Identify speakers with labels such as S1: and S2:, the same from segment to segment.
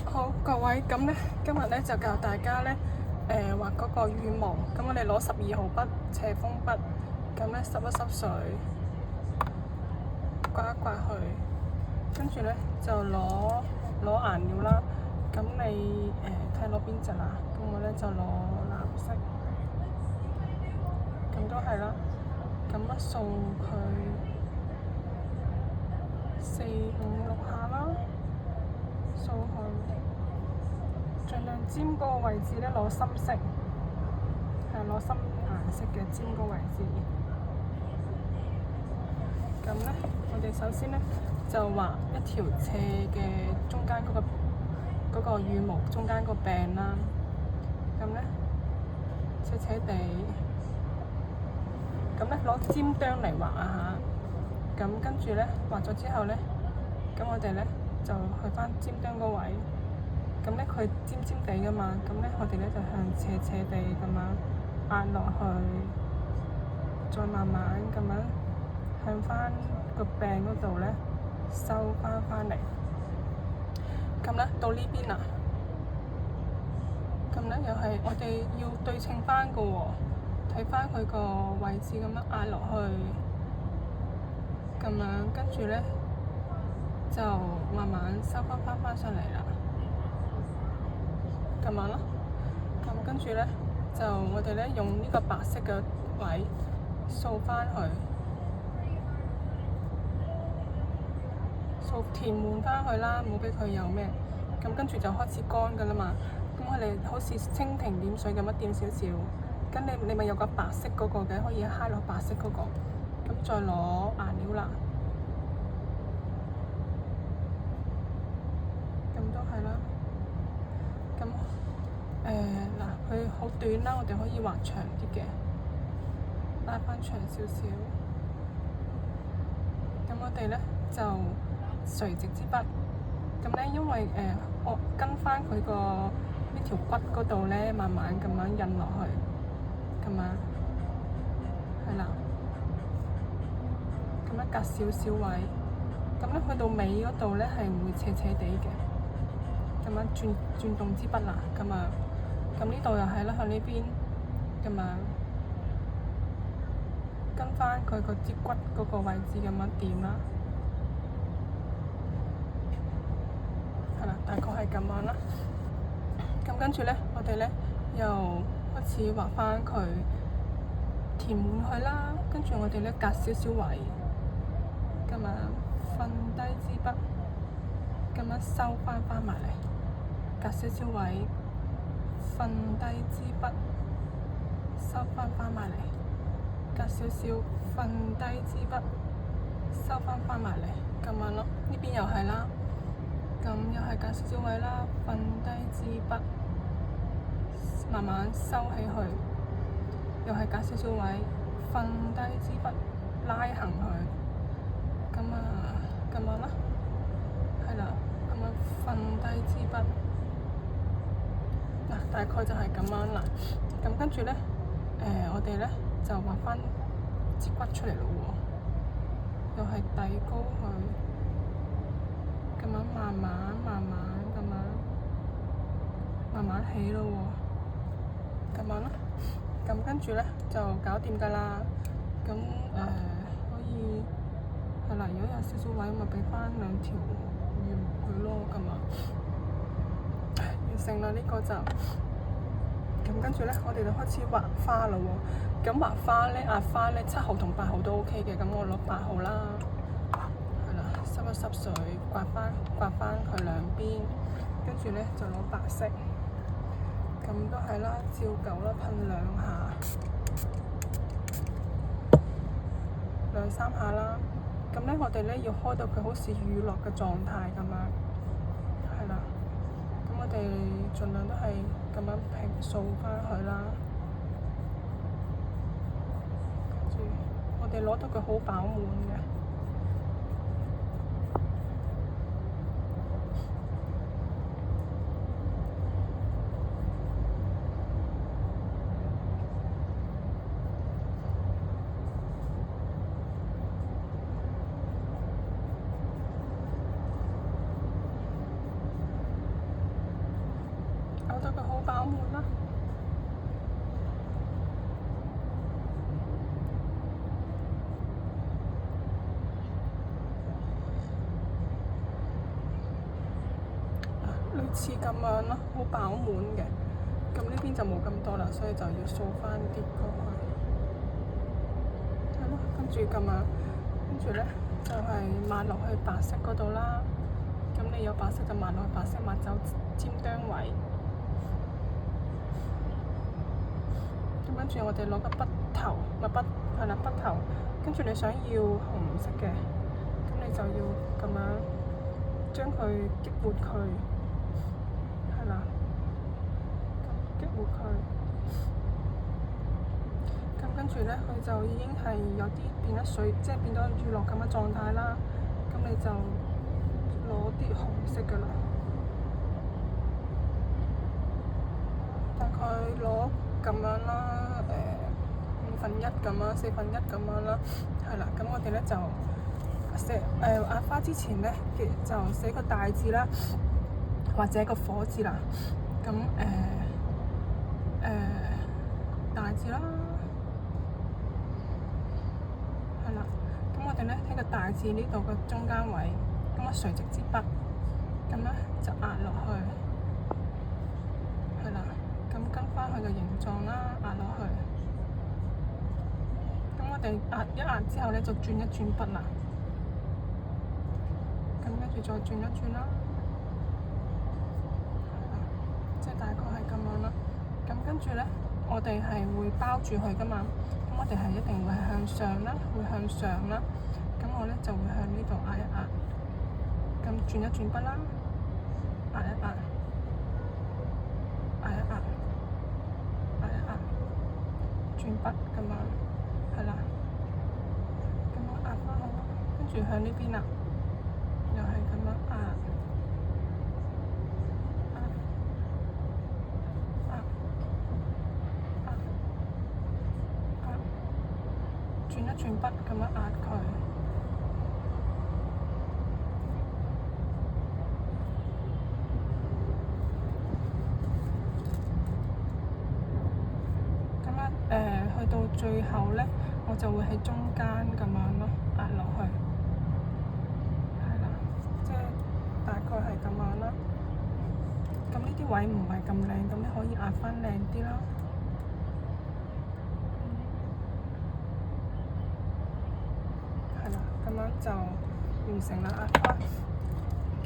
S1: 好，各位，咁呢，今日呢就教大家呢，畫嗰個羽毛。咁我哋攞12號筆、斜鋒筆，咁呢濕一濕水，刮一刮佢，跟住呢就攞顏料啦。咁你睇下攞邊隻啦？咁我呢就攞藍色，咁都係啦。咁一掃佢4、5、6下啦，掃佢。盡量尖嗰個位置咧攞深色，係攞深顏色嘅尖嗰個位置。咁咧，我哋首先咧就畫一條斜嘅中間嗰個羽毛中間個柄啦。咁咧，斜斜地，咁咧攞尖釘嚟畫啊嚇。咁跟住咧畫咗之後咧，咁我哋咧就去翻尖釘嗰位。咁咧佢尖尖地噶嘛，咁咧我哋咧就向斜斜地咁樣壓落去，再慢慢咁樣向翻個柄嗰度咧收翻嚟。咁咧到呢邊啦，咁咧又係我哋要對稱翻個喎，睇翻佢個位置咁樣壓落去，咁樣跟住咧就慢慢收翻上嚟啦。咁樣咯，咁跟住咧就我哋咧用呢個白色嘅位掃翻佢，填滿翻佢啦，冇俾佢有咩。咁跟住就開始乾噶啦嘛。咁我哋好似蜻蜓點水咁一點少少，跟你咪有個白色嗰個嘅，可以揩落白色嗰個。咁再攞顏料啦，咁都係啦。咁嗱，佢好短啦，我哋可以畫長啲嘅，拉翻長少少。咁我哋咧就垂直支筆，咁咧因為我跟翻佢個呢條骨嗰度咧，慢慢咁樣印落去，咁樣係啦，咁樣隔少少位，咁咧去到尾嗰度咧係唔會斜斜地嘅，咁樣轉動支筆啦，咁啊，咁呢度又係啦，向呢邊咁樣跟翻佢個支骨嗰個位置咁樣點啦。大概係咁樣啦。咁跟住咧，我哋咧又開始畫翻佢，填滿佢啦。跟住我哋咧隔少少位，咁樣瞓低支筆，咁樣收翻埋嚟，隔少少位，瞓低支筆，收翻埋嚟，隔少少瞓低支筆，收翻埋嚟，咁樣咯。呢邊又係啦。咁又係隔少少位啦，瞓低支筆，慢慢收起佢，又係隔少少位，瞓低支筆，拉行佢，咁樣啦，係啦，咁樣瞓低支筆，嗱，大概就係咁樣啦。咁跟住咧，我哋咧就畫翻支骨出嚟咯喎，又係遞高佢。咁樣慢慢咁樣慢慢起咯喎，咁樣咯。咁跟住咧就搞掂㗎啦。咁可以係啦，如果有少少位咪俾翻2條羽毛佢咯，咁啊完成啦。呢個就咁跟住咧，我哋就開始畫花啦喎。咁畫花咧，壓花咧7號同8號都 OK 嘅。咁我攞8號啦。濕一濕水，刮翻佢兩邊，跟住咧就攞白色，咁都係啦，照舊啦，噴2三下啦。咁咧我哋咧要開到佢好似雨落嘅狀態咁樣，係啦。咁我哋盡量都係咁樣平掃翻佢啦。跟住我哋攞到佢好飽滿嘅。飽滿啦。類似咁樣咯，好飽滿嘅。咁呢邊就冇咁多啦，所以就要掃翻啲過去。係咯，跟住咁樣，跟住咧就係抹落去白色嗰度啦。咁你有白色就抹落去白色，抹走尖端位。咁跟住我哋攞個筆頭，咪筆係啦，筆頭。跟住你想要紅色嘅，咁你就要咁樣將佢激活佢。係啦，激活佢。咁跟住咧，佢就已經係有啲變咗水，即係變咗乳酪咁嘅狀態啦。咁你就攞啲紅色㗎啦，大概攞咁樣啦，1/5咁樣，1/4咁樣啦。係啦，咁我哋咧就寫壓花之前咧，就寫個大字啦，或者個火字啦。咁大字啦，係啦。咁我哋咧喺個大字呢度嘅中間位，咁啊垂直支筆，咁咧就壓落去，係啦。咁跟翻佢嘅形狀啦，壓落去。咁我哋壓一壓之後咧，就轉一轉筆啦。咁跟住再轉一轉啦。即係大概係咁樣啦。咁跟住咧，我哋係會包住佢噶嘛。咁我哋係一定會係向上啦，會向上啦。咁我咧就會向呢度壓一壓。咁轉一轉筆啦，壓一壓，壓一壓，壓一壓，轉筆咁樣，係啦。咁我壓翻好，跟住向呢邊啦，又係咁樣壓。轉一轉筆咁樣壓佢，咁樣去到最後咧，我就會喺中間咁樣咯，壓落去，係啦，即係大概係咁樣啦。咁呢啲位唔係咁靚，咁你可以壓翻靚啲啦。咁樣就完成啦壓花。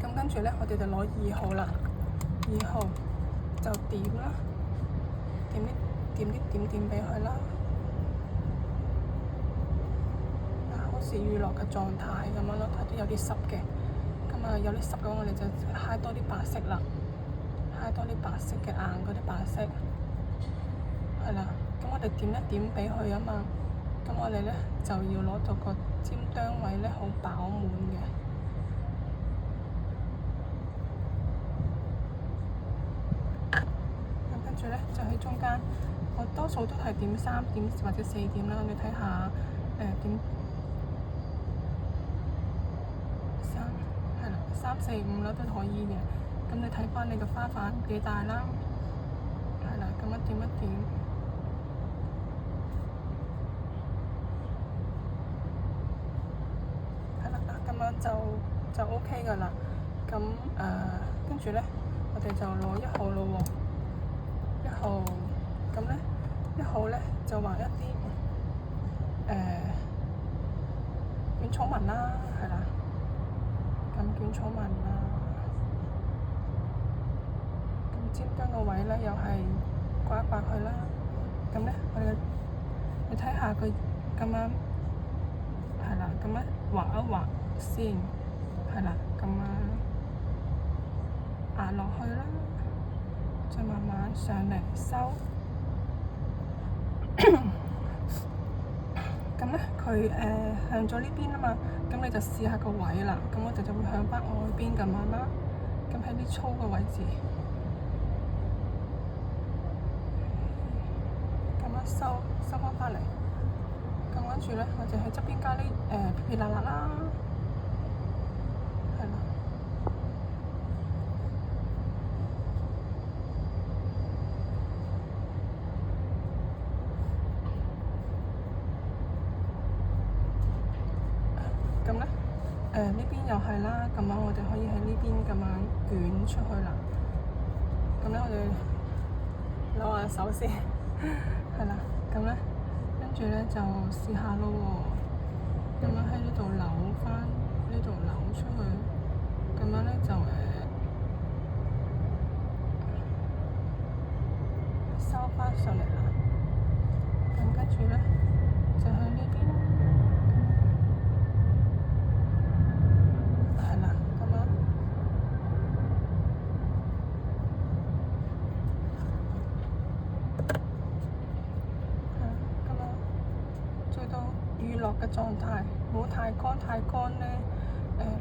S1: 咁跟住咧，我哋就攞2號啦。2號就點啦，點啲點點俾佢啦。好似乳酪嘅狀態咁樣咯，睇到有啲濕嘅。咁啊，有啲濕嘅話，我哋就揩多啲白色啦，揩多啲白色嘅硬嗰啲白色。係啦，咁我哋點一點俾佢啊嘛。咁我哋咧就要攞到個尖端位咧，好飽滿嘅。咁跟住咧就喺中間，我多數都係點3點或者4點啦。你睇下點3係啦，3、4、5啦都可以嘅。咁你睇翻你個花瓣幾大啦，係啦，咁樣點一點。就 OK 㗎啦。咁跟住咧，我哋就攞1號咯喎。1號咁咧，1號咧就畫一啲捲草紋啦，係啦。咁捲草紋啦，咁尖端個位咧又係刮一刮佢啦。咁咧，你睇下佢咁樣，係啦，咁樣畫一畫先。係啦，咁樣壓落去啦，再慢慢上嚟收。咁咧，佢向咗呢邊啊嘛，咁你就試下個位啦。咁我哋就會向翻外邊咁樣啦。咁喺啲粗嘅位置，咁樣收翻嚟。咁跟住咧，我就喺側邊加啲撇撇辣辣啦。呢邊又係啦，咁樣我哋可以喺呢邊咁樣捲出去啦。咁咧我哋攞下手先，係啦，咁咧跟住咧就試下咯喎。咁樣喺呢度扭翻，呢度扭出去，咁樣咧就收翻上嚟啦。咁跟住咧就喺呢邊，係啦，咁樣。咁樣做到預落嘅狀態，冇太乾，太乾咧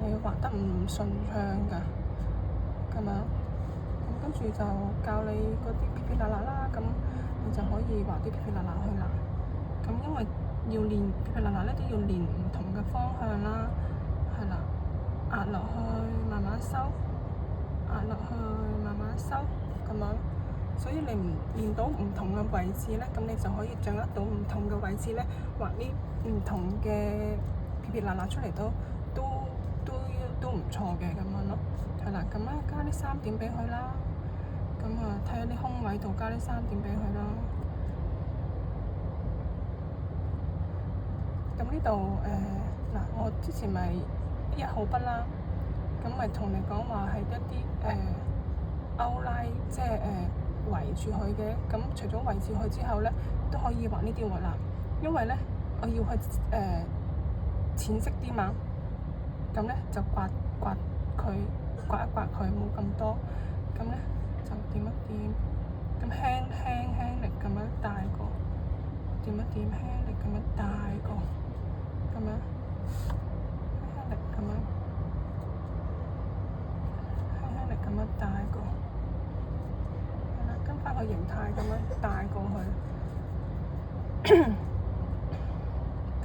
S1: 你畫得唔順暢㗎。咁樣，咁跟住就教你嗰啲撇撇捺捺啦，咁你就可以畫啲撇撇捺捺去啦。咁因為要練撇撇捺捺咧，都要練唔同嘅方向啦，係啦，壓落去慢慢收，壓落去慢慢收，咁樣。所以你唔練到唔同嘅位置咧，咁你就可以掌握到唔同嘅位置咧，畫啲唔同嘅撇撇捺捺出嚟都唔錯嘅咁樣咯。係啦，咁咧加啲3點俾佢啦。咁啊，睇下啲空位度加啲3點俾佢啦。咁呢度嗱，我之前咪1號筆啦，咁咪同你講話係一啲outline，即係圍住佢嘅。咁除咗圍住佢之後咧，都可以畫呢啲喎啦。因為咧，我要去淺色啲嘛，咁咧就刮一刮佢，冇咁多。咁咧就點一點，咁輕力咁樣帶過，點一點輕力咁樣帶過，咁樣輕力咁樣，輕力咁樣帶過，係啦，跟翻個形態咁樣帶過去。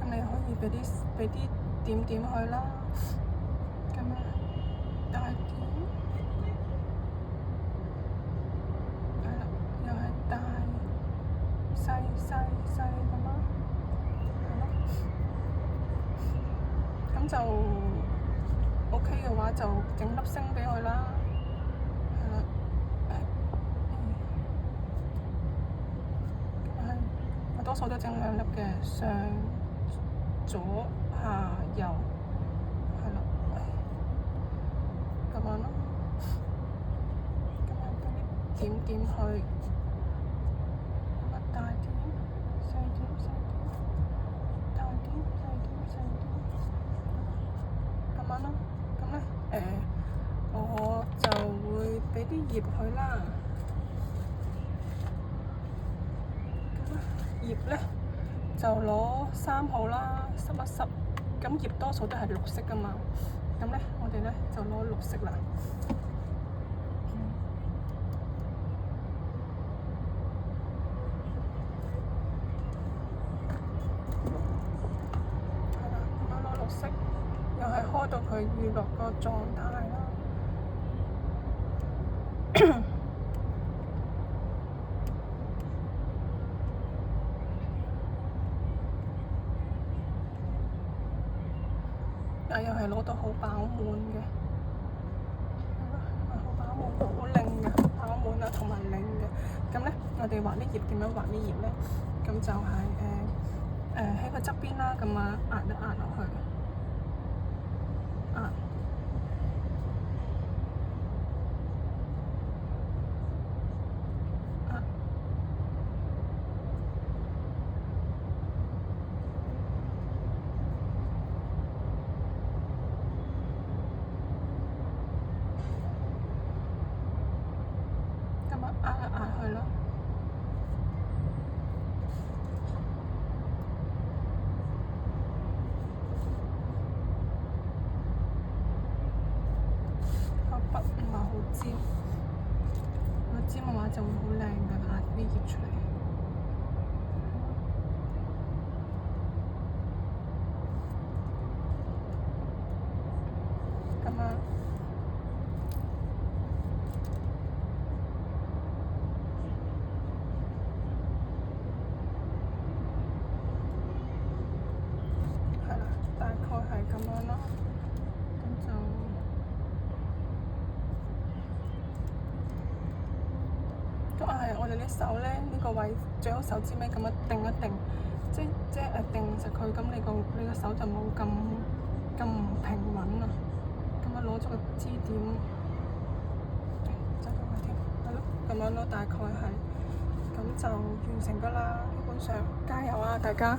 S1: 咁你可以俾啲點點去啦，咁樣帶點，係啦，又係帶細咁樣，係咯。咁就 OK 嘅話，就整粒星俾佢啦，係啦，我多數都整2粒嘅，上左下右，係啦，咁樣咯，咁樣俾啲點點去，咁啊大點、細點、大點、細點，咁樣咯。咁咧我就會俾啲葉佢啦。葉咧就攞3號啦，濕一濕。咁葉多數都係綠色㗎嘛，咁咧我哋咧就攞綠色啦。係啦，咁樣攞綠色，又係開到佢預落個狀態啦。又係攞到好飽滿嘅，好飽滿，好靚嘅，飽滿啊，同埋靚嘅。咁咧，我哋畫啲葉點樣畫啲葉咧？咁就係喺個側邊啦，咁啊壓一壓落去，壓。壓一壓佢咯，個筆唔係好尖，如果尖嘅話就會好靚㗎，壓啲葉出嚟。咁樣。係啦，大概係咁樣咯。啲手咧，呢個位最好手指尾咁樣定一定，即定實佢，咁你個手就冇咁唔平穩啊。咁樣攞咗個支點，就咁樣添，係咯，咁樣咯，大概係，咁就完成㗎啦。基本上加油啊，大家！